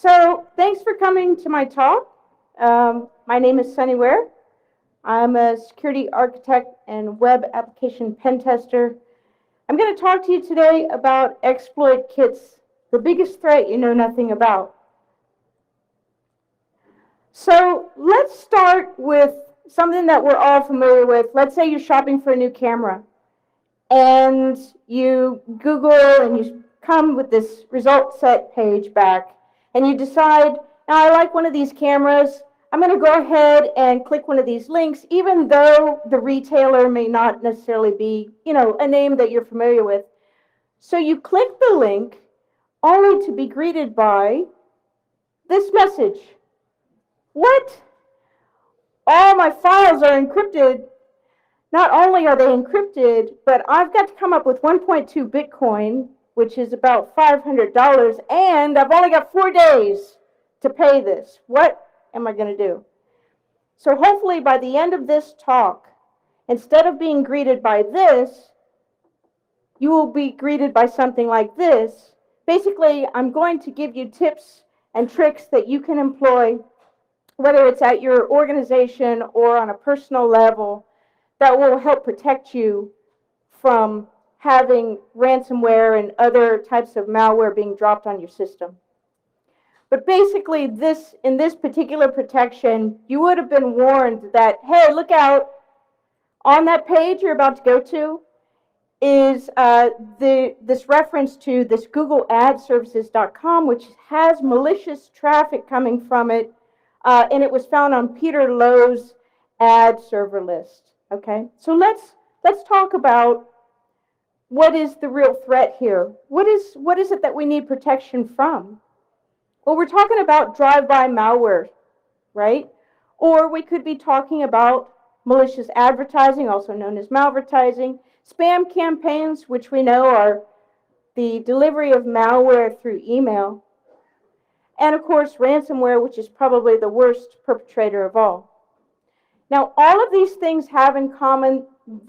So thanks for coming to my talk. My name is Sunny Ware. I'm a security architect and web application pen tester. I'm going to talk to you today about exploit kits, the biggest threat you know nothing about. So let's start with something that we're all familiar with. Let's say you're shopping for a new camera and you Google and you come with this result set page back and you decide, now I like one of these cameras. I'm going to go ahead and click one of these links, even though the retailer may not necessarily be, a name that you're familiar with. So you click the link only to be greeted by this message. What? All my files are encrypted. Not only are they encrypted, but I've got to come up with 1.2 Bitcoin, which is about $500, and I've only got 4 days to pay this. What am I going to do? So hopefully by the end of this talk, instead of being greeted by this, you will be greeted by something like this. Basically, I'm going to give you tips and tricks that you can employ, whether it's at your organization or on a personal level, that will help protect you from having ransomware and other types of malware being dropped on your system. But basically, in this particular protection, you would have been warned that, hey, look out, on that page you're about to go to is this reference to this Google Ad Services.com, which has malicious traffic coming from it, and it was found on Peter Lowe's ad server list. Okay, so let's talk about what is the real threat here. What is it that we need protection from? Well, we're talking about drive-by malware, right? Or we could be talking about malicious advertising, also known as malvertising, spam campaigns, which we know are the delivery of malware through email, and of course ransomware, which is probably the worst perpetrator of all. Now, all of these things have in common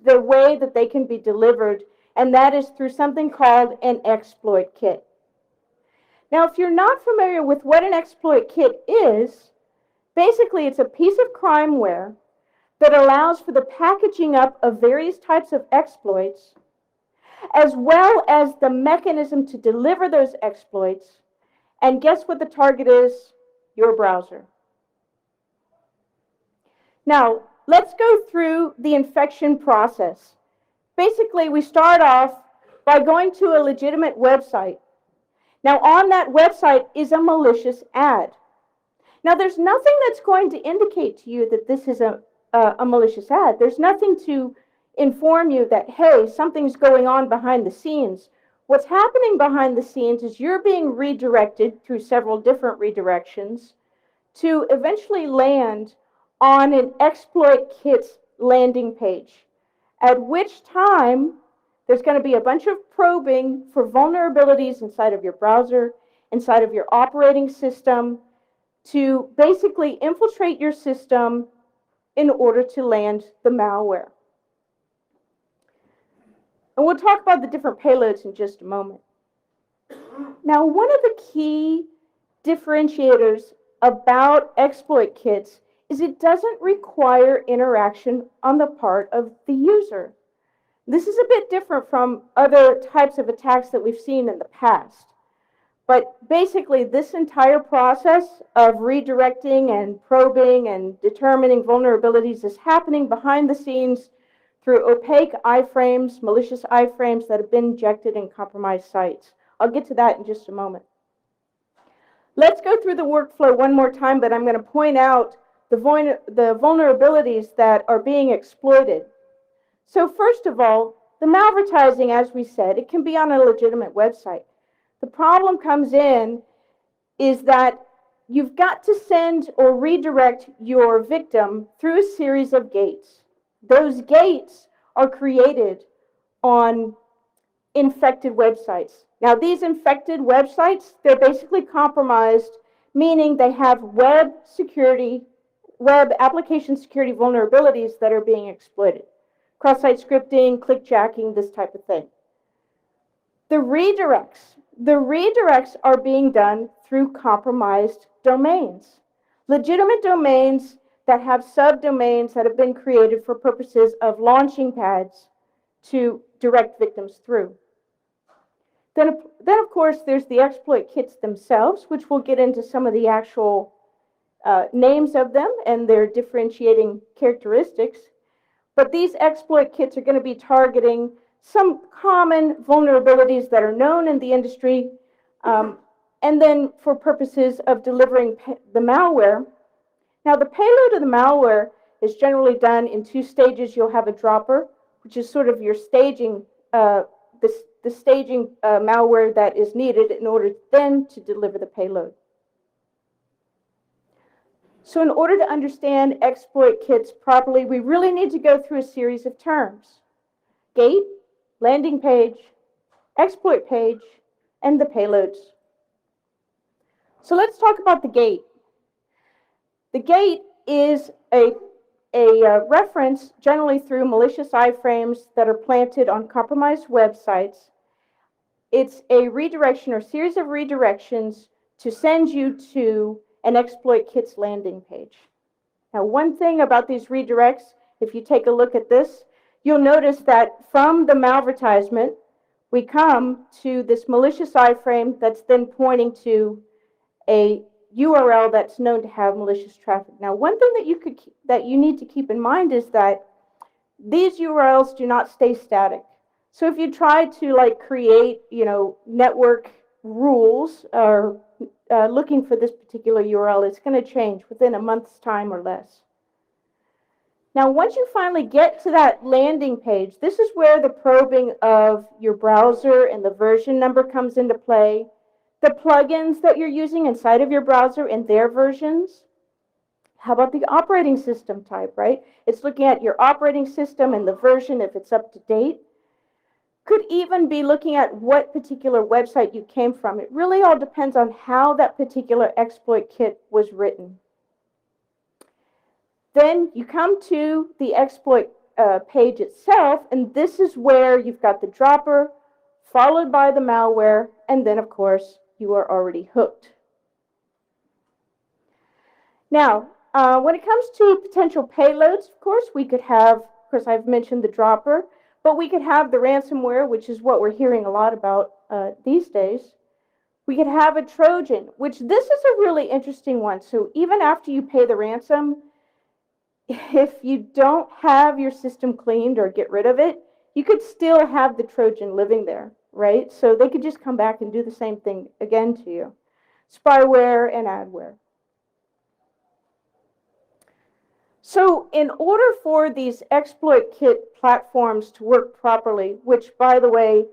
the way that they can be delivered, and that is through something called an exploit kit. Now, if you're not familiar with what an exploit kit is, basically it's a piece of crimeware that allows for the packaging up of various types of exploits, as well as the mechanism to deliver those exploits. And guess what the target is? Your browser. Now, let's go through the infection process. Basically, we start off by going to a legitimate website. Now, on that website is a malicious ad. Now, there's nothing that's going to indicate to you that this is a malicious ad. There's nothing to inform you that, hey, something's going on behind the scenes. What's happening behind the scenes is you're being redirected through several different redirections to eventually land on an exploit kit's landing page, at which time there's going to be a bunch of probing for vulnerabilities inside of your browser, inside of your operating system, to basically infiltrate your system in order to land the malware. And we'll talk about the different payloads in just a moment. Now, one of the key differentiators about exploit kits is it doesn't require interaction on the part of the user. This is a bit different from other types of attacks that we've seen in the past. But basically, this entire process of redirecting and probing and determining vulnerabilities is happening behind the scenes through opaque iframes, malicious iframes that have been injected in compromised sites. I'll get to that in just a moment. Let's go through the workflow one more time, but I'm going to point out the vulnerabilities that are being exploited. So first of all, the malvertising, as we said, it can be on a legitimate website. The problem comes in is that you've got to send or redirect your victim through a series of gates. Those gates are created on infected websites. Now, these infected websites, they're basically compromised, meaning they have web application security vulnerabilities that are being exploited. Cross-site scripting, clickjacking, this type of thing. The redirects, The redirects are being done through compromised domains. Legitimate domains that have subdomains that have been created for purposes of launching pads to direct victims through. Then of course, there's the exploit kits themselves, which we'll get into some of the actual names of them and their differentiating characteristics. But these exploit kits are going to be targeting some common vulnerabilities that are known in the industry, and then for purposes of delivering the malware. Now, the payload of the malware is generally done in two stages. You'll have a dropper, which is sort of your staging, the staging malware that is needed in order then to deliver the payload. So in order to understand exploit kits properly, we really need to go through a series of terms: gate, landing page, exploit page, and the payloads. So let's talk about the gate. The gate is a reference generally through malicious iframes that are planted on compromised websites. It's a redirection or series of redirections to send you to an exploit kit's landing page. Now, one thing about these redirects, if you take a look at this, you'll notice that from the malvertisement, we come to this malicious iframe that's then pointing to a URL that's known to have malicious traffic. Now, one thing that you need to keep in mind is that these URLs do not stay static. So if you try to create, network rules or looking for this particular URL, it's going to change within a month's time or less. Now, once you finally get to that landing page, this is where the probing of your browser and the version number comes into play, the plugins that you're using inside of your browser and their versions. How about the operating system type, right? It's looking at your operating system and the version if it's up to date. Could even be looking at what particular website you came from. It really all depends on how that particular exploit kit was written. Then you come to the exploit page itself, and this is where you've got the dropper, followed by the malware, and then, of course, you are already hooked. Now, when it comes to potential payloads, of course, we could have, of course, I've mentioned the dropper, but we could have the ransomware, which is what we're hearing a lot about these days. We could have a Trojan, which this is a really interesting one. So even after you pay the ransom, if you don't have your system cleaned or get rid of it, you could still have the Trojan living there, right? So they could just come back and do the same thing again to you. Spyware and adware. So in order for these exploit kit platforms to work properly, which, by the way,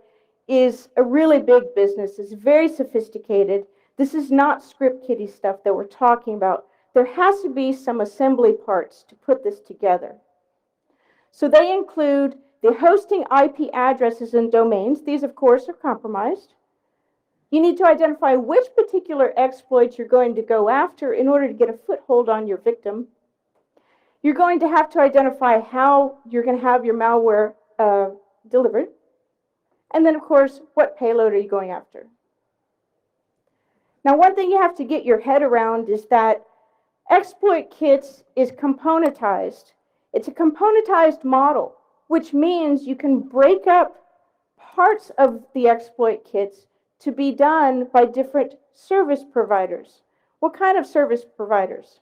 is a really big business, is very sophisticated, this is not script kiddie stuff that we're talking about. There has to be some assembly parts to put this together. So they include the hosting IP addresses and domains. These, of course, are compromised. You need to identify which particular exploits you're going to go after in order to get a foothold on your victim. You're going to have to identify how you're going to have your malware delivered. And then, of course, what payload are you going after? Now, one thing you have to get your head around is that exploit kits is componentized. It's a componentized model, which means you can break up parts of the exploit kits to be done by different service providers. What kind of service providers?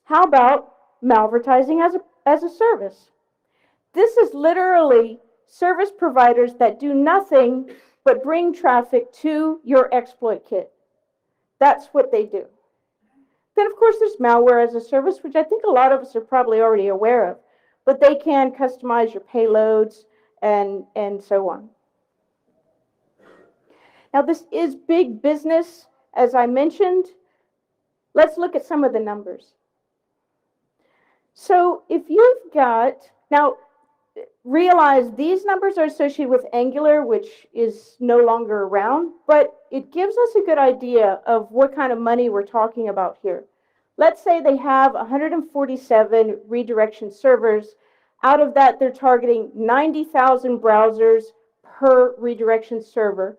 How about malvertising as a service? This is literally service providers that do nothing but bring traffic to your exploit kit. That's what they do. Then, of course, there's malware as a service, which I think a lot of us are probably already aware of, but they can customize your payloads and so on. Now, this is big business, as I mentioned. Let's look at some of the numbers. So if you've got, now realize these numbers are associated with Angular, which is no longer around, but it gives us a good idea of what kind of money we're talking about here. Let's say they have 147 redirection servers. Out of that, they're targeting 90,000 browsers per redirection server.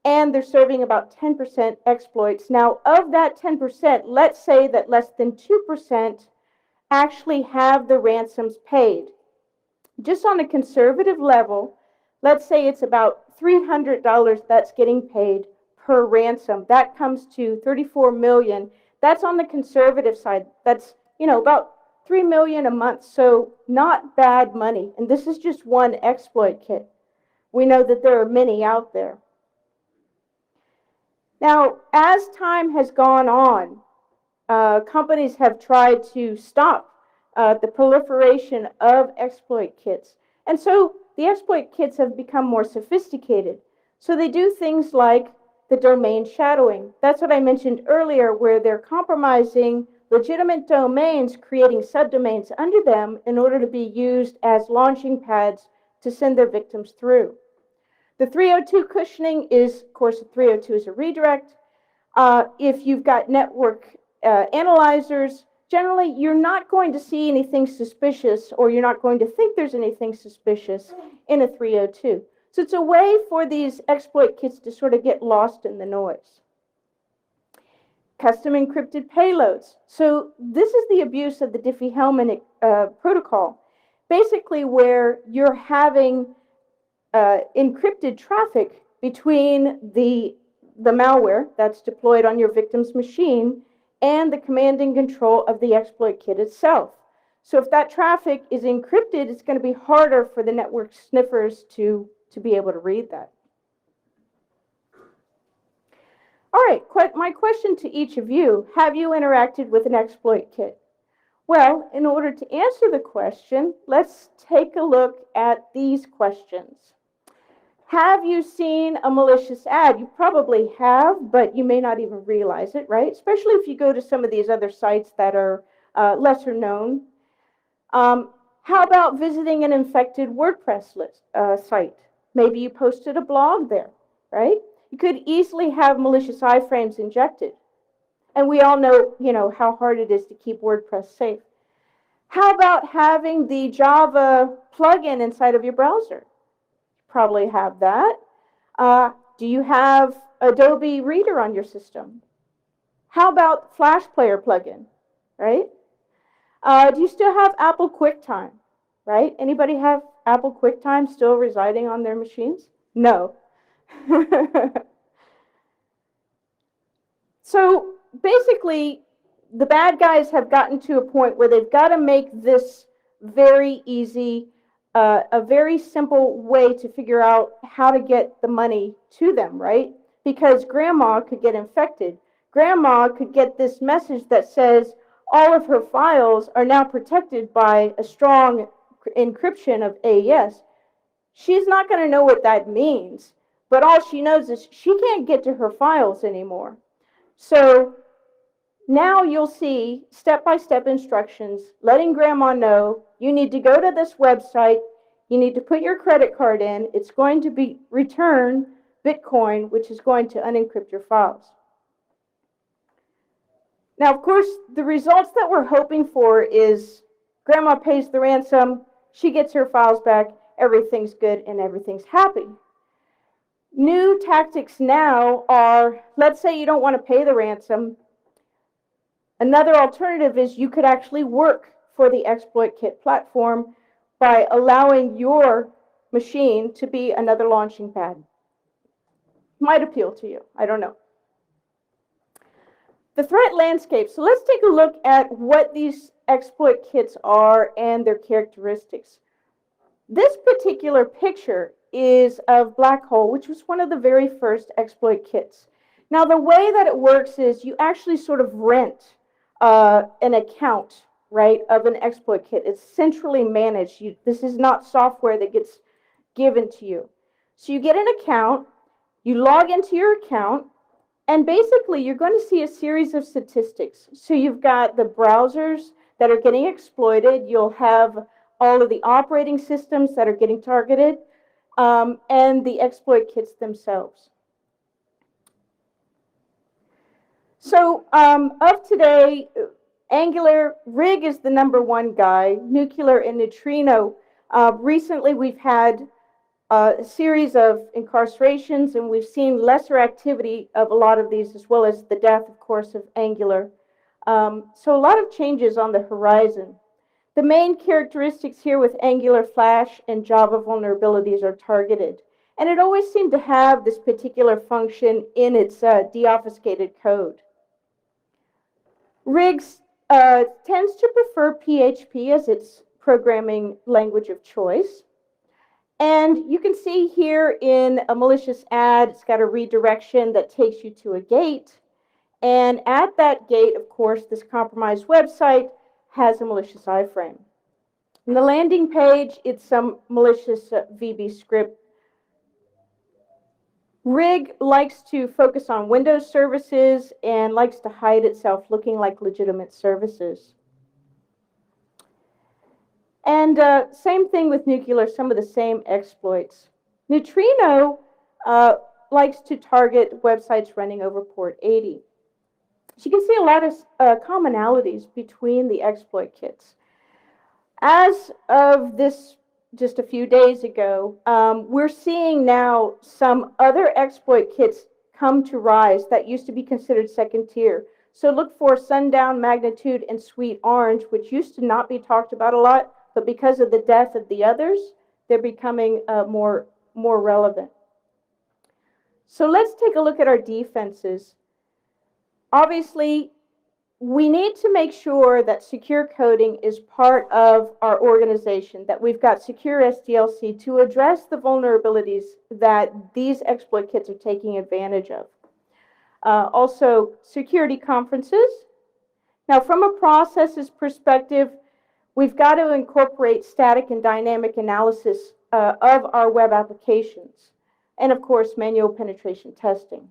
and they're serving about 10% exploits. Now, of that 10%, let's say that less than 2% actually have the ransoms paid. Just on a conservative level, let's say it's about $300 that's getting paid per ransom. That comes to 34 million. That's on the conservative side. That's, about 3 million a month. So not bad money. And this is just one exploit kit. We know that there are many out there. Now, as time has gone on, companies have tried to stop the proliferation of exploit kits. And so the exploit kits have become more sophisticated. So they do things like the domain shadowing. That's what I mentioned earlier, where they're compromising legitimate domains, creating subdomains under them in order to be used as launching pads to send their victims through. The 302 cushioning is, of course, 302 is a redirect. If you've got network analyzers, generally you're not going to see anything suspicious, or you're not going to think there's anything suspicious in a 302. So it's a way for these exploit kits to sort of get lost in the noise. Custom encrypted payloads. So this is the abuse of the Diffie-Hellman protocol, basically where you're having encrypted traffic between the malware that's deployed on your victim's machine and the command and control of the exploit kit itself. So if that traffic is encrypted, it's going to be harder for the network sniffers to be able to read that. All right, my question to each of you: have you interacted with an exploit kit? Well, in order to answer the question, let's take a look at these questions. Have you seen a malicious ad? You probably have, but you may not even realize it, right? Especially if you go to some of these other sites that are lesser known. How about visiting an infected WordPress site? Maybe you posted a blog there, right? You could easily have malicious iframes injected. And we all know, how hard it is to keep WordPress safe. How about having the Java plugin inside of your browser? Probably have that. Do you have Adobe Reader on your system? How about Flash Player plugin, right? Do you still have Apple QuickTime, right? Anybody have Apple QuickTime still residing on their machines? No. So basically, the bad guys have gotten to a point where they've got to make this very easy, a very simple way to figure out how to get the money to them, right? Because grandma could get infected. Grandma could get this message that says all of her files are now protected by a strong encryption of AES. She's not going to know what that means, but all she knows is she can't get to her files anymore. So now you'll see step-by-step instructions letting grandma know you need to go to this website, you need to put your credit card in, it's going to return Bitcoin, which is going to unencrypt your files. Now, of course, the results that we're hoping for is grandma pays the ransom, she gets her files back, everything's good, and everything's happy. New tactics now are, let's say you don't want to pay the ransom. Another alternative is you could actually work for the exploit kit platform by allowing your machine to be another launching pad. Might appeal to you, I don't know. The threat landscape. So let's take a look at what these exploit kits are and their characteristics. This particular picture is of Black Hole, which was one of the very first exploit kits. Now, the way that it works is you actually sort of rent an account, right, of an exploit kit. It's centrally managed. This is not software that gets given to you. So you get an account, you log into your account, and basically you're going to see a series of statistics. So you've got the browsers that are getting exploited, you'll have all of the operating systems that are getting targeted, and the exploit kits themselves. So of today, Angular, Rig is the #1 guy, Nuclear and Neutrino. Recently we've had a series of incarcerations, and we've seen lesser activity of a lot of these, as well as the death, of course, of Angular. So a lot of changes on the horizon. The main characteristics here with Angular, Flash, and Java vulnerabilities are targeted. And it always seemed to have this particular function in its deobfuscated code. Riggs tends to prefer PHP as its programming language of choice. And you can see here in a malicious ad, it's got a redirection that takes you to a gate. And at that gate, of course, this compromised website has a malicious iframe. In the landing page, it's some malicious VB script. Rig likes to focus on Windows services and likes to hide itself looking like legitimate services. And same thing with Nuclear, some of the same exploits. Neutrino likes to target websites running over port 80. So you can see a lot of commonalities between the exploit kits. As of this just a few days ago, we're seeing now some other exploit kits come to rise that used to be considered second tier. So look for Sundown, Magnitude, and Sweet Orange, which used to not be talked about a lot, but because of the death of the others, they're becoming more relevant. So let's take a look at our defenses. Obviously, we need to make sure that secure coding is part of our organization, that we've got secure SDLC to address the vulnerabilities that these exploit kits are taking advantage of. Also, security conferences. Now, from a processes perspective, we've got to incorporate static and dynamic analysis of our web applications. And, of course, manual penetration testing.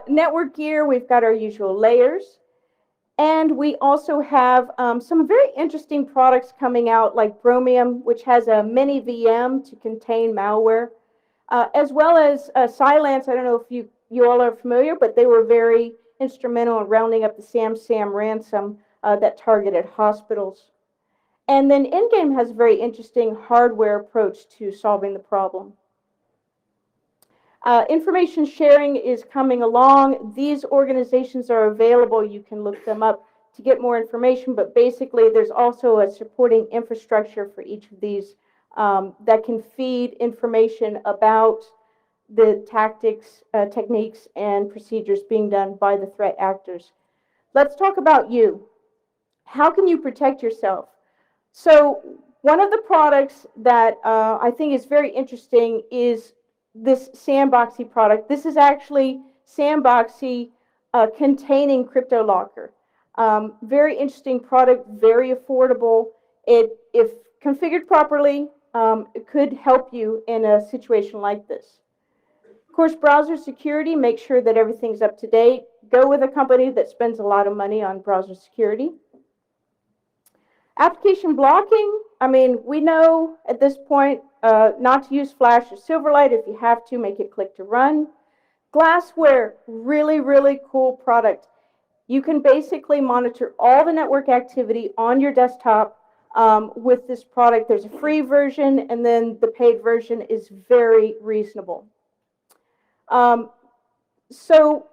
Network gear, we've got our usual layers. And we also have some very interesting products coming out, like Bromium, which has a mini VM to contain malware, as well as Cylance. I don't know if you all are familiar, but they were very instrumental in rounding up the SamSam ransom that targeted hospitals. And then Endgame has a very interesting hardware approach to solving the problem. Information sharing is coming along. These organizations are available. You can look them up to get more information, but basically there's also a supporting infrastructure for each of these that can feed information about the tactics, techniques, and procedures being done by the threat actors. Let's talk about you. How can you protect yourself? So one of the products that I think is very interesting is this Sandboxy product. This is actually Sandboxy containing CryptoLocker. Very interesting product, very affordable. If configured properly, it could help you in a situation like this. Of course, browser security, make sure that everything's up to date. Go with a company that spends a lot of money on browser security. Application blocking, I mean, we know at this point not to use Flash or Silverlight. If you have to, make it click to run. Glassware, really, really cool product. You can basically monitor all the network activity on your desktop with this product. There's a free version, and then the paid version is very reasonable. So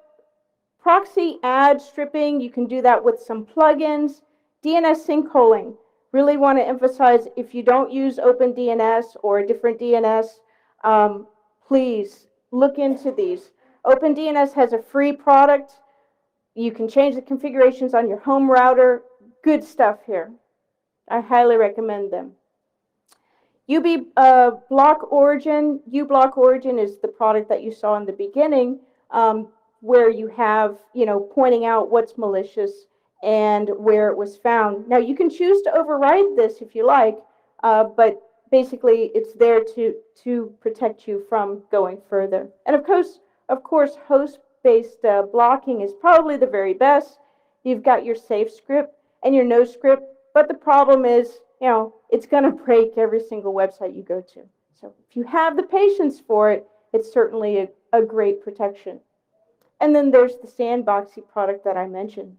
proxy ad stripping, you can do that with some plugins. DNS sinkholing, really want to emphasize if you don't use OpenDNS or a different DNS, please look into these. OpenDNS has a free product. You can change the configurations on your home router. Good stuff here. I highly recommend them. Block Origin. uBlock Origin is the product that you saw in the beginning, where you have, pointing out what's malicious and where it was found. Now, you can choose to override this if you like, but basically it's there to protect you from going further. And of course, host-based blocking is probably the very best. You've got your safe script and your no script, but the problem is, it's going to break every single website you go to. So if you have the patience for it, it's certainly a great protection. And then there's the Sandboxy product that I mentioned.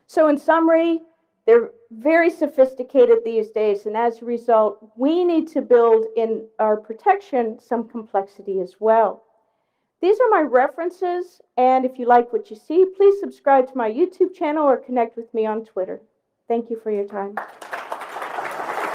So in summary, They're very sophisticated these days, and as a result, we need to build in our protection some complexity as well. These are my references, and if you like what you see, please subscribe to my YouTube channel or connect with me on Twitter. Thank you for your time.